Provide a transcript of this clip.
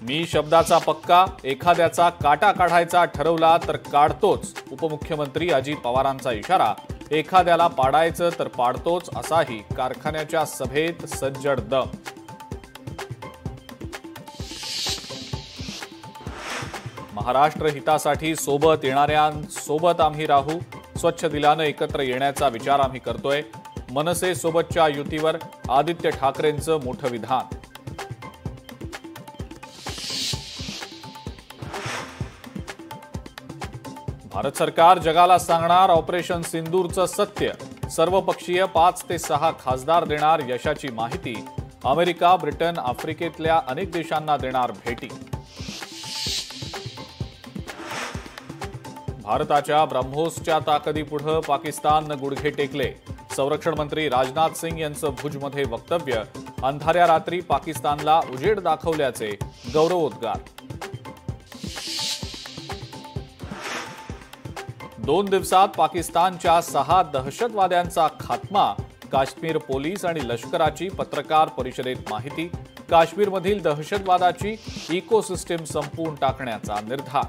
मी शब्दाचा पक्का, एखाद्याचा काटा काढायचा ठरवला तर काढतोच. उपमुख्यमंत्री अजित पवारांचा इशारा. एखाद्याला पाडायचं तर पाडतोच, असाही कारखान्याच्या सभेत सज्जड दम. महाराष्ट्र हितासाठी सोबत येणाऱ्यांसोबत आम्ही राहू. स्वच्छ दिलानं एकत्र येण्याचा विचार आम्ही करतोय. मनसे सोबतच्या युतीवर आदित्य ठाकरेंचं मोठं विधान. भारत सरकार जगाला सांगणार ऑपरेशन सिंदूरचं सत्य. सर्वपक्षीय 5 ते 6 खासदार देणार यशाची माहिती. अमेरिका, ब्रिटन, आफ्रिकेतल्या अनेक देशांना देणार भेटी. भारताच्या ब्रह्मोसच्या ताकदीपुढे पाकिस्ताननं गुडघे टेकले. संरक्षण मंत्री राजनाथ सिंग यांचं भुजमध्ये वक्तव्य. अंधाऱ्या रात्री पाकिस्तानला उजेड दाखवल्याचे गौरवोद्गार. 2 दिवसात पाकिस्तानच्या 6 दहशतवाद्यांचा खात्मा. काश्मीर पोलीस आणि लष्कराची पत्रकार परिषदेत माहिती. काश्मीरमधील दहशतवादाची इकोसिस्टीम संपवून टाकण्याचा निर्धार.